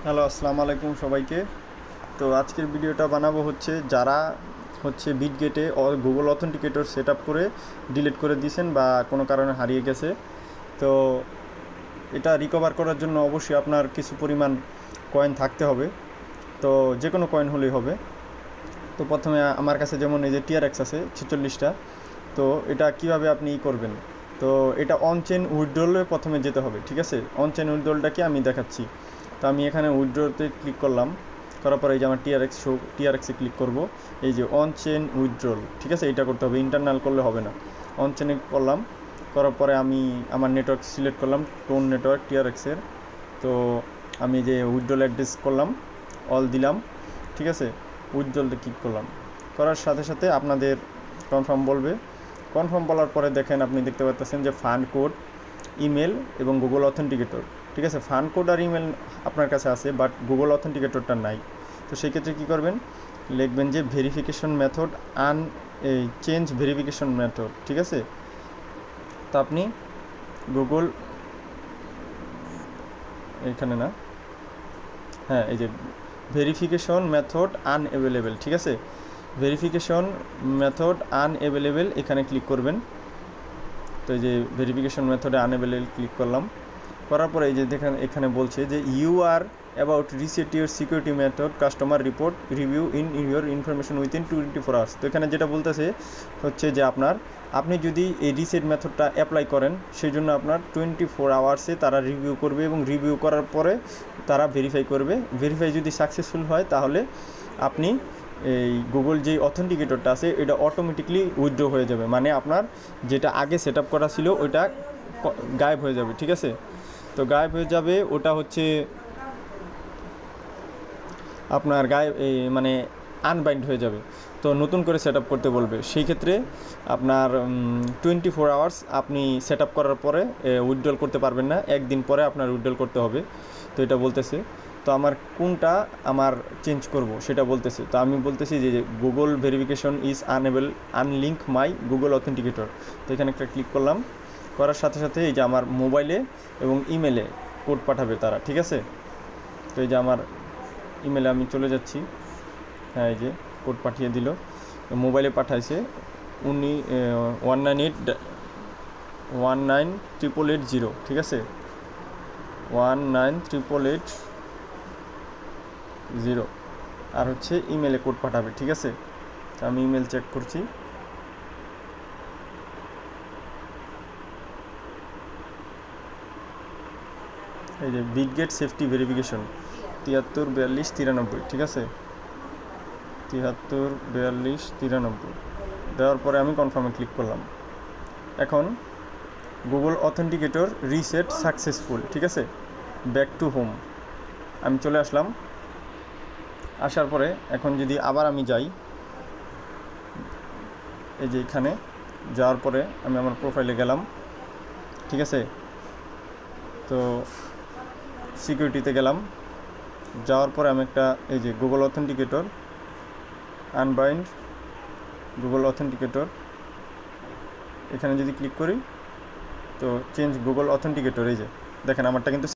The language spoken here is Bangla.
হ্যালো, আসসালামু আলাইকুম সবাইকে। তো আজকের ভিডিওটা বানাবো যারা বিটগেটে গুগল অথেন্টিকেটর সেট আপ করে ডিলিট করে দিয়েছেন বা কোনো কারণে হারিয়ে গেছে। তো এটা রিকভার করার জন্য অবশ্যই আপনার কিছু পরিমাণ কয়েন থাকতে হবে। তো যে কোনো কয়েন হলেই হবে। তো প্রথমে আমার কাছে যেমন এই যে টিআরএক্স আছে 46টা। তো এটা কিভাবে আপনি করবেন, তো এটা অন চেইন উইথড্রলে প্রথমে যেতে হবে, ঠিক আছে। অন চেইন উইথড্রলটাকে আমি দেখাচ্ছি। তো আমি এখানে উইথড্রতে ক্লিক করলাম, করার পরে এই যে আমার টিআরএক্সে ক্লিক করব। এই যে অন চেইন উইথড্রল, ঠিক আছে, এটা করতে হবে, ইন্টারনাল করলে হবে না। অন চেইনে করলাম, করার পরে আমি আমার নেটওয়ার্ক সিলেক্ট করলাম, টোন নেটওয়ার্ক টিআরএক্সের। তো আমি যে উইথড্রল অ্যাড্রেস করলাম, অল দিলাম, ঠিক আছে। উইথড্রলতে ক্লিক করলাম, করার সাথে সাথে আপনাদের কনফার্ম বলবে। কনফার্ম বলার পরে দেখেন, আপনি দেখতে পাচ্ছেন যে ফান্ড কোড, ইমেল এবং গুগল অথেন্টিকেটর, ঠিক আছে। ফান্ড কোড আর ইমেল আপনার কাছে আছে, বাট গুগল অথেন্টিকেটরটা নাই। তো সেই ক্ষেত্রে কী করবেন, লিখবেন যে verification method change verification method, ঠিক আছে। তো আপনি গুগল এখানে না, হ্যাঁ, এই যে ভেরিফিকেশন মেথড আনঅ্যাভেলেবেল, ঠিক আছে। ভেরিফিকেশন মেথড আনঅ্যাভেলেবেল এখানে ক্লিক করবেন। তো এই যে ভেরিফিকেশন মেথডে আনঅ্যাভেলেবেল ক্লিক করলাম, করার পরে এই যে দেখেন এখানে বলছে যে you are about reset your security method customer report review in your information within 24 hours. তো এখানে যেটা বলতেছে যে আপনি যদি এই রিসেট মেথডটা অ্যাপ্লাই করেন, সেই জন্য আপনার 24 আওয়ার্সে তারা রিভিউ করবে এবং রিভিউ করার পরে তারা ভেরিফাই করবে। ভেরিফাই যদি সাকসেসফুল হয়, তাহলে আপনি এই গুগল যেই অথেন্টিকেটরটা আছে এটা অটোমেটিকলি উইথড্র হয়ে যাবে, মানে আপনার যেটা আগে সেট আপ করা ছিল ওইটা গায়েব হয়ে যাবে, ঠিক আছে। তো গায়েব হয়ে যাবে, ওটা আপনার মানে আনবাইন্ড হয়ে যাবে। তো নতুন করে সেট আপ করতে বলবে। সেই ক্ষেত্রে আপনার 24 আওয়ার্স আপনি সেট আপ করার পরে উইথড্রল করতে পারবেন না, একদিন পরে আপনার উইথড্রল করতে হবে। তো এটা বলতেছে। তো আমার কোনটা চেঞ্জ করব সেটা বলতেছে। তো আমি বলতেছি যে Google verification is unlink my Google authenticator. তো এখানে একটা ক্লিক করলাম, করার সাথে সাথে এই যে আমার মোবাইলে এবং ইমেলে কোড পাঠাবে তারা, ঠিক আছে। তো এই যে আমার ইমেলে আমি চলে যাচ্ছি, হ্যাঁ, এই যে কোড পাঠিয়ে দিল, মোবাইলে পাঠাইছে 19880, ঠিক আছে, 19880, আর ইমেলে কোড পাঠাবে, ঠিক আছে। আমি ইমেল চেক করছি, এই যে বিটগেট সেফটি ভেরিফিকেশন 734293, ঠিক আছে, 734293 দেওয়ার পরে আমি কনফার্মে ক্লিক করলাম। এখন গুগল অথেন্টিকেটর রিসেট সাকসেসফুল, ঠিক আছে, ব্যাক টু হোম আমি চলে আসলাম। আসার পরে এখন যদি আবার আমি যাই, এই যে এখানে যাওয়ার পরে আমি আমার প্রোফাইলে গেলাম, ঠিক আছে। তো সিকিউরিটিতে গেলাম, যাওয়ার পরে আমি একটা এই যে Google authenticator unbind Google authenticator, এখানে যদি ক্লিক করি তো চেঞ্জ গুগল অথেন্টিকেটর, এই যে দেখেন আমারটা কিন্তু